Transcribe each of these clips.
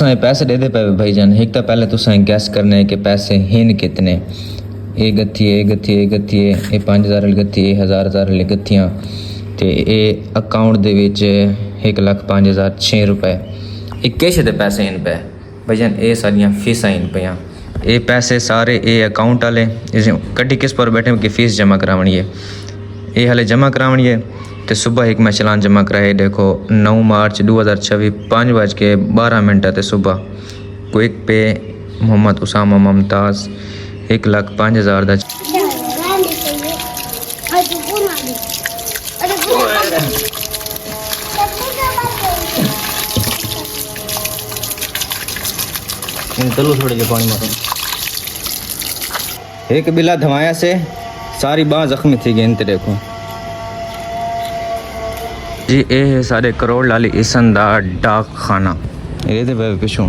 पैसे दे दे पे भाईजान। एक तो पहले तुसें गैस करने है कि पैसे हैं कितने। ये गत्थिए ये गत्थिए ये गत्थिए ये 5000 वाली गत्थी ये 1000 वाली गत्थियाँ तो ये अकाउंट दे विच 1,05,006 रुपए। ये कैश दे पैसे इन पे भाईजान। ये सारियाँ फीसां इन पे। ये पैसे सारे ये अकाउंट वाले कड्डी किस पर बैठे कि फीस जमा करावनी है। ये हाले जमा करावनी है तो सुबह एक मैं चलान जमा कराए। देखो 9 मार्च 2026 5:12 तो सुबह क्विक पे मोहम्मद उसामा मुमताज़ 1,05,000 दा चलो थोड़े जो पानी मारो। एक बिला धवाया से सारी बाँ जख्मी थी गई। इनते देखो जी ये है सारे करोड़ लाली इसन दा डाक खाना। ये पिछू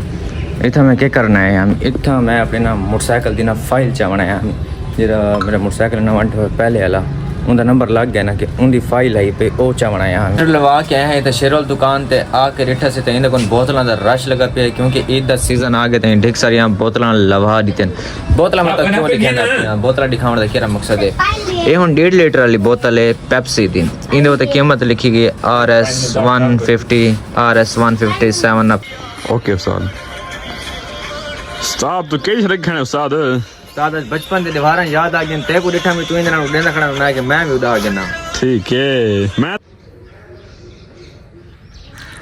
इतना मैं क्या करना है हम इतना मैं अपने ना मोटरसाइकिल की ना फाइल चा बनाया हम जरा मेरा मोटरसाइकिल ना वंट पहले वाला उनका नंबर लग गया ना कि उनकी फाइल आई पे ओ चा बनाया हम लवा के आए हैं तो शेरोल दुकान ते आके रिठा से इन बोतलों का रश लगा पे क्योंकि ईद का सीजन आ गया ढेर सारिया बोतल लवा दी बोतल मतलब क्यों लिखा बोतल दिखाने का क्या मकसद है। ये हम 1.5 लीटर वाली बोतल है पेप्सी दी। इन कीमत लिखी गई RS 150 RS 150 7 अप। ओके उस्ताद साहब तो कई रखे हैं उस्ताद। उस्ताद बचपन के दीवार याद आ गई ते को देखा मैं तू इन देना खड़ा ना कि मैं भी उड़ा देना। ठीक है मैं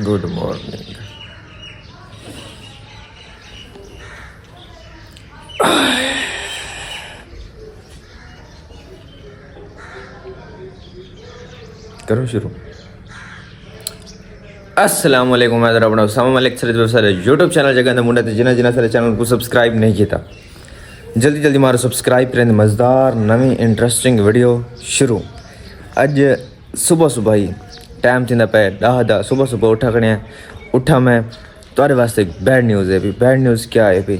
गुड मॉर्निंग। करो शुरू। अस्सलाम वालेकुम मैं अपना उसामा मलिक सारे यूट्यूब चैनल जगह मुंडा जिन्हें जिन्हें सारे चैनल को सब्सक्राइब नहीं किया जल्दी जल्दी मारो सब्सक्राइब करें। मज़ेदार नवी इंटरेस्टिंग वीडियो शुरू। अज सुबह सुबह ही टाइम थी पे 10 सुबह सुबह उठा मैं तुम्हारे वास्ते एक बैड न्यूज़ है भी। बैड न्यूज़ क्या है भी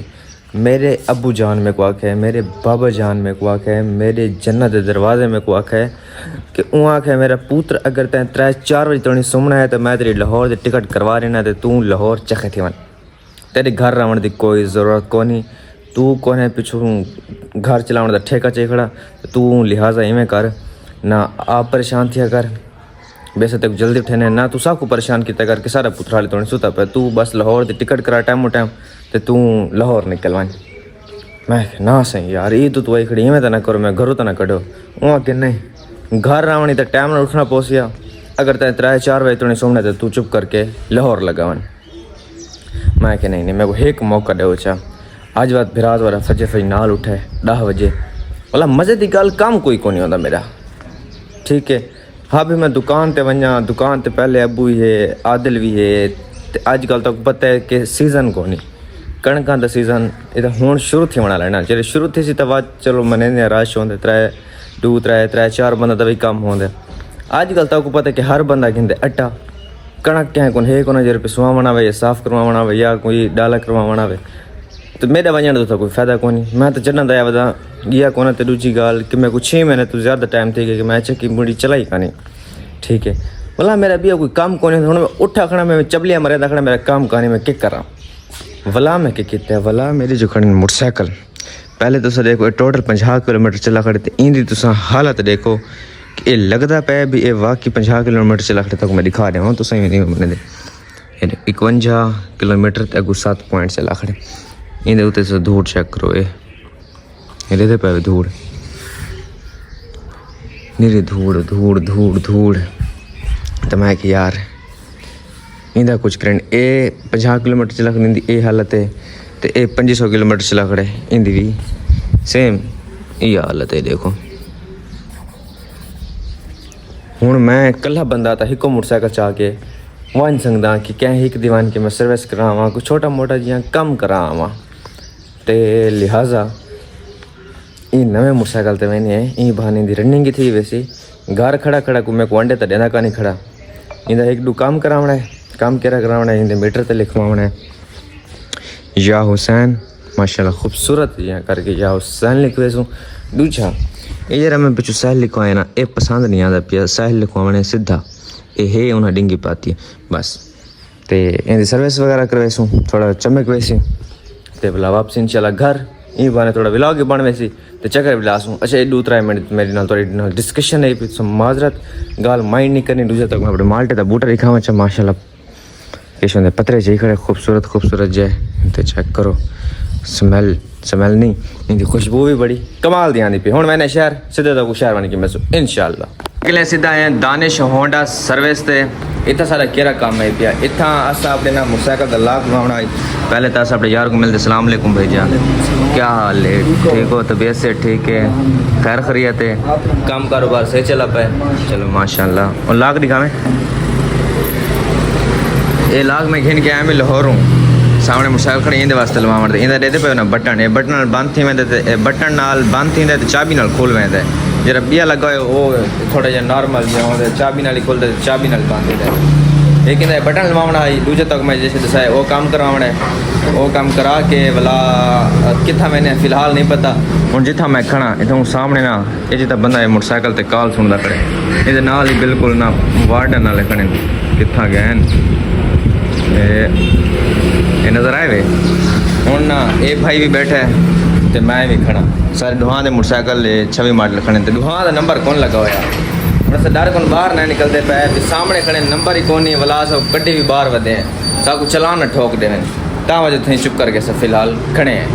मेरे अब्बू जान में को आख है मेरे बाबा जान में को आख है मेरे जन्नत के दरवाजे में को आख है कि वहाँ आख है मेरा पुत्र अगर तैं 3-4 बजे तक सुमना है तो मैं तेरी लाहौर की टिकट करवा रहा तो तू लाहौर चखे थी वन। तेरे घर रहने की कोई ज़रूरत को नहीं। तू कौन है पिछू घर चलाने का ठेका चाहिए खड़ा तू लिहाजा इवें कर ना आप परेशान थिया कर। वैसे तक जल्दी उठे ना तू सबको परेशान किया कर कि सारा पुत्र हाले तो सुता पे तू बस लाहौर की टिकट करा टाइम टाइम तो तू लाहौर निकल वन। मैं ना सही यार ये तो वही खड़ी इवें तो ना करो मैं घरों तो ना कढ़ो। वहाँ कि नहीं घर रावणी तो टाइम ना उठना पोसिया अगर तैं 3-4 बजे तो सोमने तो तू चुप करके लाहौर लगा वन। मैं कि नहीं मैं को एक मौका दे चा आज बात बिराज वाला फजे फज नाल उठे 10 बजे भला मज़े की गल काम कोई को नहीं होता मेरा। ठीक है हाँ भी मैं दुकान ते वना दुकान ते पहले अबू ही है आदिल भी है तो अजकल तक पता है कि सीज़न को नहीं कणक का सीज़न ये तो हूँ शुरू थी बना लेना जो शुरू थी सी तो बाद चलो मने रश होंगे 3-4 बंदा तो भी कम होंगे। अजकल तक पता है कि हर बंदा कहते आटा कणक क्या कौन है कौन जो पिसवा बनावे या साफ़ करवा वे या कोई डाला करवा बनावे तो मेरा वजन तो कोई फ़ायदा को नहीं। मैं तो चढ़ना दया वदा या कोना तो दूसरी गाल कि मैं कुछ 6 महीने तो ज़्यादा टाइम थी कि मैं चक्की मुड़ी चलाई का नहीं। ठीक है बोला मेरा भी कोई काम को नहीं मैं उठा खड़ा मैं चबलिया मरे खड़ा मेरा काम का नहीं मैं क्या करा वला मैं क्या किया वला मेरी जो खड़ी मोटरसाइकिल पहले तो देखो टोटल 50 किलोमीटर चला खड़े तो इंदी तुसा हालत देखो कि ये लगता पे भी ये वाकई 50 किलोमीटर चला खड़े तक मैं दिखा रहा हूँ तो सही नहीं मैंने 51 किलोमीटर तक 7 पॉइंट चला खड़े इंदे उत्ते से धूड़ चेक करो ये पे धूड़ नीरी धूड़ धूड़ धूड़ धूड़ तो मैं कि यार इंदा कुछ करें ये 50 किलोमीटर चला खड़ी ये हालत है तो ये 2500 किलोमीटर चला खड़े इंदी भी सेम ये हालत है। देखो हूँ मैं कल्ला बंदा था हिको मोटरसाइकिल चा के वन सकदा कि क्या एक दीवान की मैं सर्विस करावा कुछ छोटा मोटा जियां कम करावा तो लिहाजा ये नवे मोटरसाइकिल तो मैंने ये बहाने की रनिंग की थी वैसे घर खड़ा खड़ा को मैं को वंडे तो देना का नहीं खड़ा इंदा एक दो काम करावना है काम केरा करावना है इंदे मीटर तो लिखवाना है या हुसैन माशाल्लाह खूबसूरत यहाँ करके या हुसैन लिखवे सू दूजा ये जरा मैं पिछू सहल लिखवाए ना ये पसंद नहीं आता पिया सहल लिखवाने सीधा ये है उन्हें डिंगी पाती है बस ते इनकी सर्विस वगैरह करवाईसूँ थोड़ा चमक वैसी ते भला वापसी इंशाल्लाह घर ई बाने थोड़ा व्लॉग ही बन वैसी ते चक्कर भी लासूँ। अच्छा ये 2-3 मिनट मेरी नाल थोड़ी डिस्कशन है सो माजरत गाल माइंड नहीं करनी दूसरे तक मैं अपने माल्टे का बूटा दिखावा अच्छा माशाल्लाह किश होंगे पतरे जी खड़े खूबसूरत जय ते चेक करो स्मेल नहीं इनकी खुशबू भी बड़ी कमाल दी आंदी पी हुण मैंने शहर सीधे तक शहर बन के मैं इंशाल्लाह अगले सीधा आए दानिश होंडा सर्विस ते इतना सारा केरा काम है पिया इतना असा अपने ना मोटरसाइकिल का लाख बनाना पहले तो अस अपने यार को मिलते सलाम अलैकुम भैया क्या हाल है ठीक हो तबीयत से ठीक है खैर खैरियत है काम कारोबार सही चला पाए चलो माशाल्लाह और लाख दिखावें ये लाख में घिन के आया मैं लाहौर हूँ सामने मोटरसाइकिल खड़ी इंदे वास्ते लवा वरदे इंदा देते पे ना बटन बटन नाल बंद थी वेंदे ते बटन नाल बंद थींदे ते चाबी नाल खोल वेंदे जरा बिया लगा है वो थोड़ा जिहा नॉर्मल जिहा होंदे चाबी नाल ही खोलदे चाबी नाल बंद होंदे लेकिन बटन लवावना है दूजे तक मैं जैसे दसाए वो काम करवावना है वो काम करा के भला कितना मैंने फिलहाल नहीं पता हूँ जिथा मैं खड़ा इतों सामने ना ये जिता बंदा है मोटरसाइकिल ते कॉल सुनदा खड़े ये नाल ही बिल्कुल ना वार्डन नाल खड़े कितना गए ये नज़र आए वे हूँ ना ये भाई भी बैठा है तो मैं भी खड़ा सारे दुहां के मोटरसाइकिल 26 मॉडल खड़े तो दुहां का नंबर कौन लगा हुआ हम से डर कौन बाहर ना निकलते पे भी सामने खड़े नंबर ही कौन नहीं वला सब कड्डी भी बाहर वधे हैं सब कुछ चलान ठोक दे ता वजह थी चुप करके सब फिलहाल खड़े हैं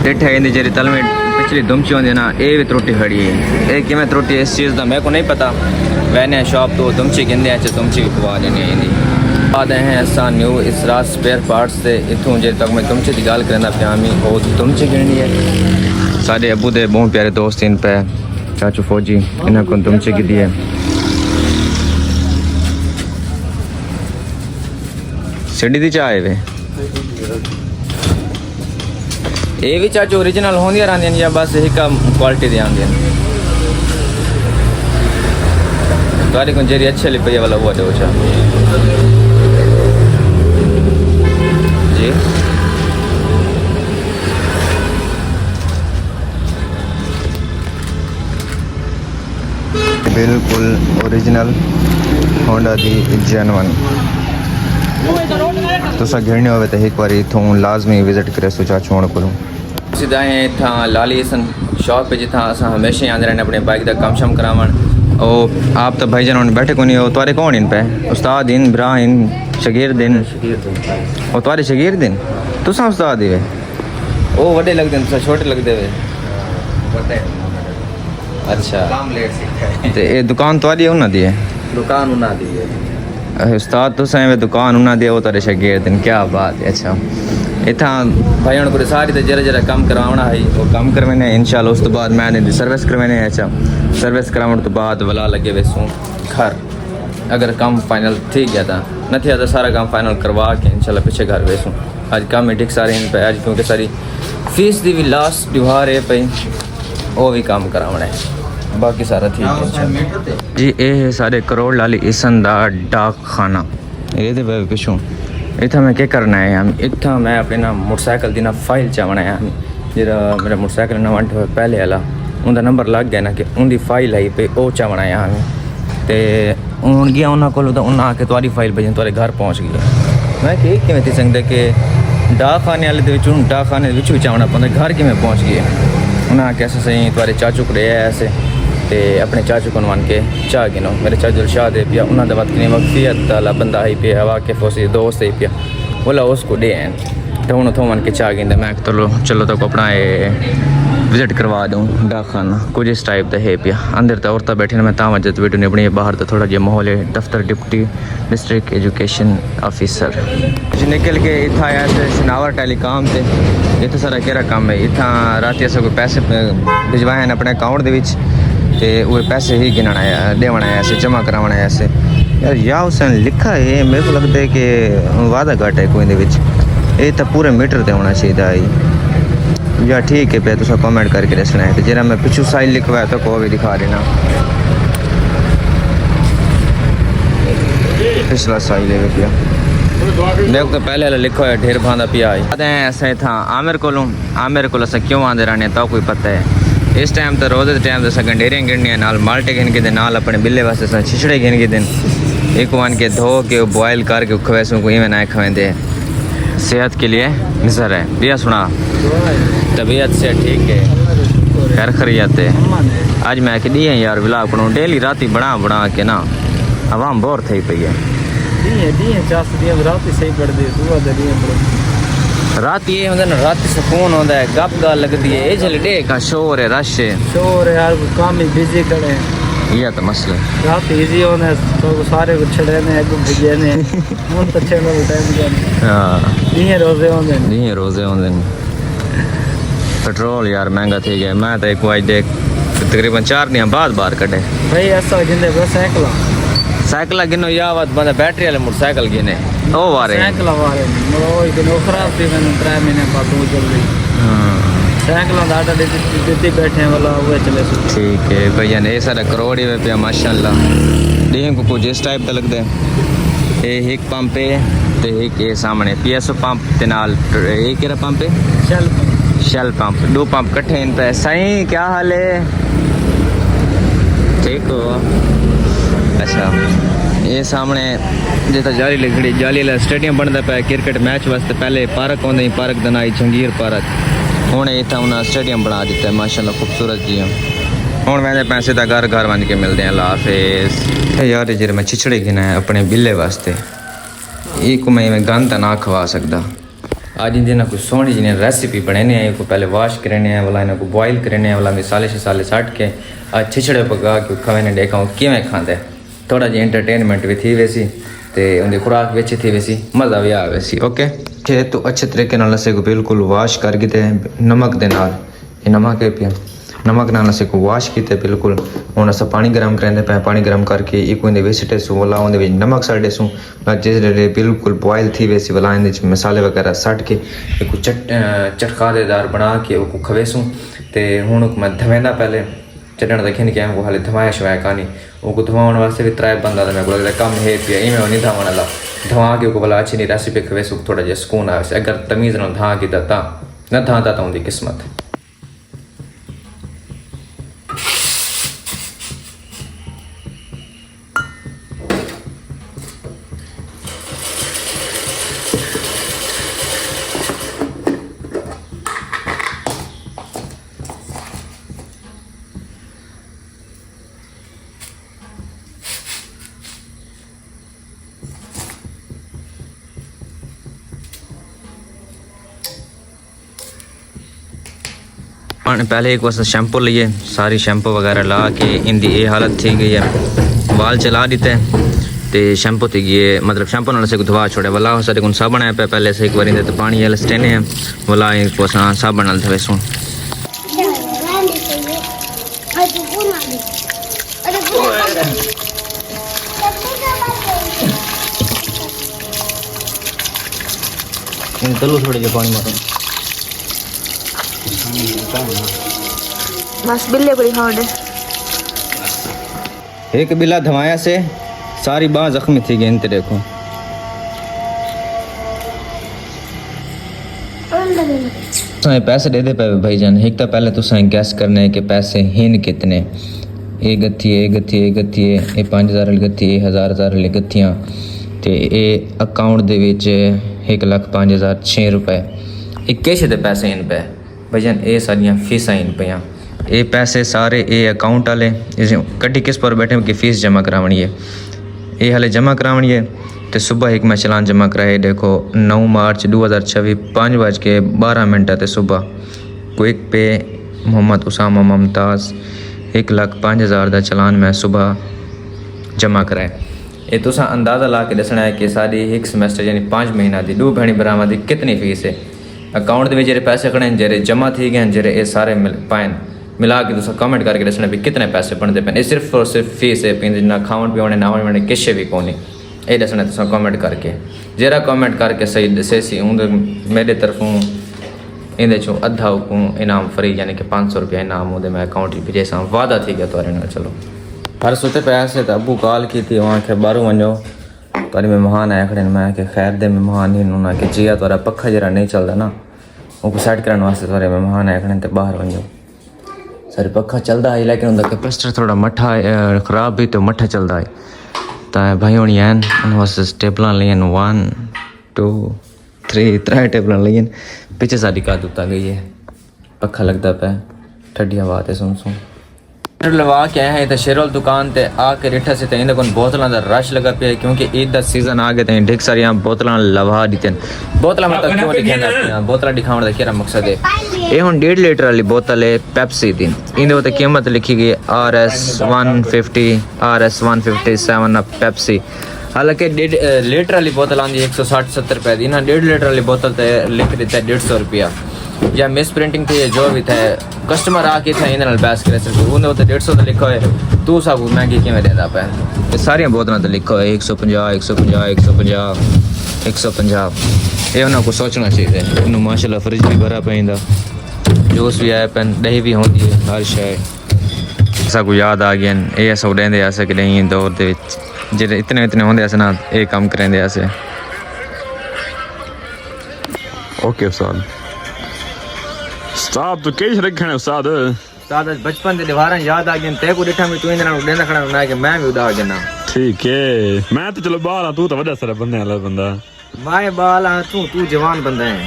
बैठे इन जेरी तल में पिछली दुमची होंगी ना ये भी त्रुटि खड़ी है ये कि त्रुटि इस चीज़ का मेरे को नहीं पता वैने शॉप तो दुमची कहते हैं दुमची भी पवा देनी बाद हैं असा न्यू इसराज स्पेयर पार्ट्स से इतों जे तक मैं तुमचे की गाल करना पिया मी वो तुमचे कहनी है सारे अबू दे बहुत प्यारे दोस्त इन पे चाचू फौजी इन्हें को तुमचे की दी है सिटी दी चाय वे ये भी चाचू ओरिजिनल होंदियां रहंदियां या बस एक क्वालिटी दी आंदियां गाड़ी को जेरी अच्छे लिपे वाला हुआ दो चा जी बिल्कुल ओरिजिनल होंडा दी जेनवन तुसा घेरने होवे तो एक बार इथों लाजमी विजिट करे सोचा छोड़ को सीधा है था लाली सन शॉप पे जिथा असा हमेशा आंदे रहने अपने बाइक दा काम शम करावन ओ आप तो भाईजान बैठे को नहीं हो तुम्हारे कौन इन पे उस्ताद इन ब्रा इन शगीर दिन और तुम्हारे शगीर दिन तुसा उस्ताद ही वे ओ बड़े लगते हैं छोटे लगते वे अच्छा तो ये दुकान तुम्हारी उन्ना दी है दुकान उन्ना दी है उस्ताद तुसें वे दुकान उन्ना दी वो तेरे शगीर दिन क्या बात है अच्छा इतना भाई हूँ पूरी सारी तो जरा काम करवाना है वो काम करवाने इंशाल्लाह उस तो बाद मैं सर्विस करवाने अच्छा सर्विस कराने तो बाद वाला लगे वैसूँ घर अगर काम फाइनल थी गया था न थी तो सारा काम फाइनल करवा के इंशाल्लाह पीछे घर वैसूँ आज काम में ठीक सारे इन पे आज क्योंकि सारी फीस दी भी लास्ट त्योहार है पे वो भी काम कराना है बाकी सारा ठीक है जी ये है सारे करोड़ लाली इसन दा डाक खाना ये तो पिछों इतना मैं क्या करना है हम इतना मैं अपने ना मोटरसाइकिल दी ना फाइल चावना है हम जरा मेरा मोटरसाइकिल ना वंट पहले वाला उनका नंबर लग गया ना कि उनकी फाइल आई पे वो चावना है हम तो उन गया उन्होंने को तो उन्हें आके तुम्हारी फाइल भेजी तुम्हारे घर पहुँच गया मैं कि थी सकते कि डाक खाने वाले डाक खाने भी चावना पौधा घर कि पहुँच गए उन्हें आके ऐसे सही तुम्हारे चाचू को ऐसे तो अपने चाचू को मान के चाह गिनो मेरे चाचू शाह दे पिया उन्होंने बात कितनी वक्फियत वाला बंदा ही पिया वाकिफ उसी दोस्त ही पिया बोला उसको दे तो हूँ उतों मन के चाह गिंदा मैं चलो तो अपना ये विजिट करवा दूँ डाक खाना कुछ इस टाइप का है पिया अंदर तो औरतें बैठी मैं ता वजह वीडियो नहीं बनी बाहर तो थोड़ा जहा माहौल है दफ्तर डिप्टी डिस्ट्रिक्ट एजुकेशन ऑफिसर निकल के इतना आया सनावर टेलीकॉम से इतना सारा केरा काम है इतना रात अस कोई पैसे भिजवाए हैं अपने अकाउंट के वो पैसे ही गिनना है देवना है ऐसे जमा करवाना है ऐसे यार या उसने लिखा है मेरे को लगता है कि वादा घट है कोई ये तो पूरे मीटर से होना चाहिए या ठीक है पे तुसा कमेंट करके दसना है तो जरा मैं पिछू साइड लिखवाया तो को भी दिखा देना पिछला साइड ले पिया देख तो पहले वाला लिखा है ढेर भांदा पिया है ऐसा था आमिर को क्यों आंदे रहने तो कोई पता है इस टाइम तो रोज़ के टाइम तो गंडेरियाँ गिननियाँ नाल माल्टे गिन के दिन नाल अपने बिल्ले वास्ते छिछड़े गिन के दिन एक वन के धो के बॉयल करके खवेसों को इवें ना खवेंदे सेहत के लिए नजर है दिया सुना तबीयत से ठीक है खैर खरियत है। आज मैं कि दी है यार व्लॉग बनाऊं डेली राती बना के ना आवाम बोर थी पई है रात ये होंदा ना रात सुकून होंदा है गप गल लगदी है ये जल डे का शोर है रश है यार काम ही बिजी करे ये तो मसला रात इजी होने तो सारे को छड़े ने एक भिजे ने मन तो छड़े में टाइम जाने हां नहीं रोजे होंदे पेट्रोल यार महंगा थी गया मैं तो एक वाज देख तकरीबन 4 दिन बाद बाहर कटे भाई ऐसा जिंदे बस साइकिल गिनो यावत बंदा बैटरी वाले मोटरसाइकिल गिने ओ वारे साइकिल वाले वो दिन खराब थी मैंने 3 महीने बाद वो चल रही साइकिल दादा देती बैठे वाला वो चले ठीक है भैया ने सारा करोड़ ही पे माशाल्लाह देख को कुछ इस टाइप का लगदा है ये एक पंप है ते एक ये सामने पीएसओ पंप ते नाल एक केरा पंप है शेल पंप 2 पंप इकट्ठे इन पे सही क्या हाल है ठीक हो अच्छा ये सामने जिता जाली लगी जाली वाला स्टेडियम बनता पाया क्रिकेट मैच वास्ते पहले पार्क होंगे पार्क दनाई जंगीर पार्क हूँ इतना उन्हें स्टेडियम बना दिता है माशाल्लाह खूबसूरत जी हूँ मैंने पैसे तो घर बन के मिलते हैं लाफिस यार जे मैं छिछड़े गिना है अपने बिल्ले वास्ते एक मैं गंद ना खवा सकता आज इन दिनों कोई सोहनी जी ने रेसिपी बनाने हैं को पहले वॉश करने वाला इन्हें को बॉयल करने वाला मिसाले शिसाले सट के आज छिछड़े पका के खवेने देखा किमें खाते थोड़ा जी एंटरटेनमेंट भी थी वैसी तो उनकी खुराक भी अच्छी थी वैसी मज़ा भी आ वैसी ओके खे तो अच्छे तरीके नाल असे को बिल्कुल वॉश करके ते नमक दे नाल ये नमक है पिया नमक नाल असे को वॉश किते बिल्कुल हुण अस पानी गर्म करेंदे पे पानी गर्म करके एक उंदे विच टेसू वाला उंदे विच नमक सट देसू जिसले बिल्कुल बॉयल थी वैसी वाला इन मसाले वगैरह सट के एक चटखादेदार बना के वो खवेसू ते हुण मैं धवेंदा पहले चटन देखने क्या को हाले धवाया शवाया कहानी वो धवाने वास्ते भी 3 बंदा मेरे को कम है पिया इवें नहीं धवाने वाला धवा के बोला अच्छी नहीं रेसिपी खवेसू थोड़ा जहा सुकून आए अगर तमीज़ ना धा की ता न धा ता उनकी किस्मत पहले एक वक्त शैम्पू लिए सारी शैम्पू वगैरह ला के इनकी ये हालत थी गई है बाल चला देते हैं तो शैम्पू थी गई मतलब शैम्पू ना से धवा छोड़े वाला सारे को साबन आया पे पहले से एक बार तो पानी वाले स्टेने हैं वाला साबन नाल धवे सो चलो थोड़े जो पानी मारो बस बिल्ले बड़ी हार्ड है एक बिल्ला धवाया से सारी बाँ जख्मी थी गई इनते देखो पैसे दे दे पे भाईजान एक तो पहले तुसा गैस करने के पैसे हिन कितने ये गत्थी ये 5000 वाली गत्थी 1000 वाली गत्थियाँ तो ये अकाउंट दे विच 1,05,006 रुपए ये किश दे पैसे इन पे भाईजान ये सारियाँ फीसां इन पे ये पैसे सारे ये अकाउंट वाले कड्डी किस पर बैठे कि फीस जमा करावनी है ये हाले जमा करावनी है तो सुबह एक मैं चलान जमा कराए देखो 9 मार्च 2026 5:12 ते सुबह क्विक पे मोहम्मद उसामा मुमताज़ 1,05,000 का चलान मैं सुबह जमा कराए ये तुसा अंदाज़ा ला के दसना है कि सारी एक सेमेस्टर यानी 5 महीना की 2 भैणी भरावां की कितनी फीस है अकाउंट में जेरे पैसे खड़े हैं जेरे जमा थी गए जेरे ये सारे मिला के तुसा कमेंट करके दसना भी कितने पैसे बनते पे सिर्फ और सिर्फ फीस है पींदे ना खावन पीने ना होने किश भी कोनी ये दसना तुसा कमेंट करके जेरा कमेंट करके सही दसे सी उंदे मेरे तरफों इंदे चो अद्धा को इनाम फ्री यानी कि 500 रुपया इनाम उदे मैं अकाउंट भेजे सा वादा थी गया तुआरे ना चलो हर सुते पैसे तो अबू कॉल की थी वहाँ के बारू वनो तुआरे मेहमान आए खड़े मैं कि खैर दे मेहमान ही ना कि जिया तुआरा पखा जरा नहीं चलता ना वो सेट करने वास्ते तुआरे मेहमान आए खड़े तो बाहर वनो सारे पखा चलता है लेकिन उनका कैपेसिटर थोड़ा मठा ख़राब भी तो मठा चलता है ਤਾਂ ਭਾਈ ਹੋਣੀ ਐਨ ਉਹਨਾਂ ਵਾਸਤੇ ਟੇਬਲਾਂ ਲਈਆਂ 1 2 3 3 ਟੇਬਲਾਂ ਲਈਆਂ ਪਿੱਛੇ ਸਾਡੀ ਕਾਦ ਉੱਤਾ ਗਈ ਹੈ ਪੱਖਾ ਲੱਗਦਾ ਪਿਆ ਠੰਡੀ ਹਵਾ ਤੇ ਸੁਣ लवा के आए हैं तो शेरोल दुकान ते आके रिठा से इन बोतलों का रश लगा पे क्योंकि ईद का सीजन आ गए ढेर सारी बोतल लवा दीते बोतल मतलब क्यों दिखाना बोतल दिखाने का क्या मकसद है ये हम 1.5 लीटर वाली बोतल है पेप्सी दी इन कीमत लिखी गई RS 150 RS 150 7 अप पेप्सी हालांकि 1.5 लीटर वाली बोतल आती 160-70 रुपए दी ना 1.5 लीटर वाली बोतल तो लिख देता है 150 रुपया या मिस प्रिंटिंग थी जो भी था कस्टमर आके था इन बहस करे सिर्फ उन्हें 150 तो लिखा है तू सब महंगी किमें देता पे ये सारिया बोतलों तो लिखा है 150 150 150 150 ये उन्होंने को सोचना चाहिए इन्होंने माशाल्लाह फ्रिज भी भरा पैंदा जूस भी आया पैन दही भी होती है हर शय ऐसा को याद आ गया ये सब देंदे ऐसे कि नहीं दौर दे जे इतने होंदे ऐसे ना ये काम करेंदे ऐसे ओके उस्ताद उस्ताद तो कई रखने उस्ताद उस्ताद बचपन दे दीवारां याद आ गई ते को डिठा में तू इंदे नाल देंदा खड़ा ना कि मैं भी उड़ा जन्ना ठीक है मैं तो चलो बाहर तू तो वड्डा सारा बंदे वाला बंदा मैं बाल हां तू जवान बंदा है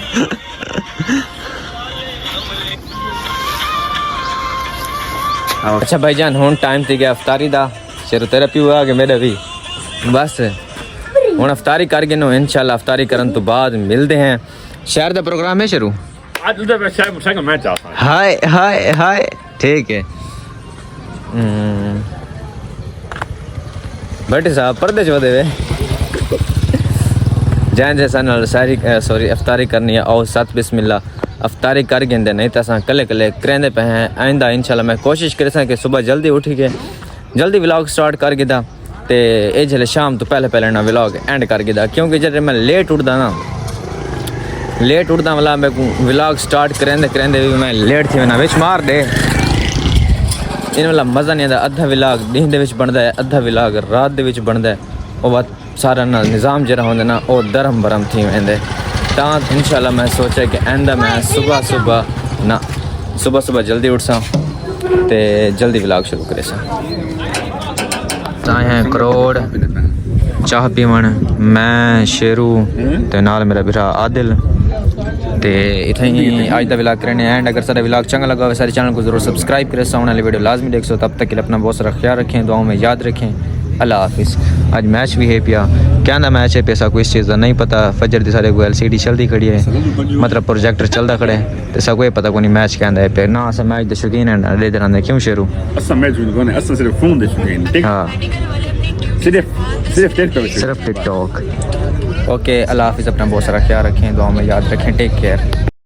अच्छा भाईजान हुन टाइम ते गया इफ्तारी दा शेरो तेरा पी हुआ कि मेरा भी बस हुन इफ्तारी कर गए नो इंशाल्लाह इफ्तारी करन तो बाद मिलते हैं शहर दा प्रोग्राम है शुरू आज उधर शायद मैं चाहता हूं हाय हाय हाय ठीक है बटे साहब पर्दे च वदे वे जैन जैसा नाल सारी सॉरी इफ्तारी करनी है और सत बिस्मिल्लाह इफ्तारी कर गेंदे नहीं तो असां कले करेंदे पे हैं आइंदा इंशाल्लाह मैं कोशिश करे कि सुबह जल्दी उठी के जल्दी व्लॉग स्टार्ट कर गिदा ते ए जले शाम तो पहले ना व्लॉग एंड कर गिदा क्योंकि जब मैं लेट उठदा वाला मैं व्लॉग स्टार्ट करेंदे भी मैं लेट थी वना विच मार दे इन वाला मज़ा नहीं आता अद्धा व्लॉग दिन दे विच बनदा है अद्धा व्लॉग रात दे विच बनदा है वो बात सारा ना निज़ाम जरा होंदा ना वो दरम बरम थी वेंदे तां इंशाल्लाह मैं सोचा कि आंदा मैं सुबह जल्दी उठसा ते जल्दी व्लॉग शुरू करे सा तां है करोड़ चाह पीवन मैं शेरू ते नाल मेरा भरा आदिल ते इतना ही आज का व्लॉग करने एंड अगर सारा व्लॉग चंगा लगा हो सारे चैनल को जरूर सब्सक्राइब करें आने वाली वीडियो लाजमी देख सो तब तक के लिए अपना बहुत सारा ख्याल रखें दुआओं में याद रखें अल्लाह हाफिज़ आज मैच भी है पिया क्या ना मैच है पैसा कोई इस चीज़ का नहीं पता फजर दी सारे को LCD चलती खड़ी है मतलब प्रोजेक्टर चलता खड़े तो सब कोई पता को नहीं मैच क्या है पे ना अस मैच के शौकीन है ले देना क्यों शेरू सिर्फ फोन दे शौकीन हाँ सिर्फ टिकटॉक ओके अल्लाह हाफिज़ अपना बहुत सारा ख्याल रखें दुआ में याद रखें टेक केयर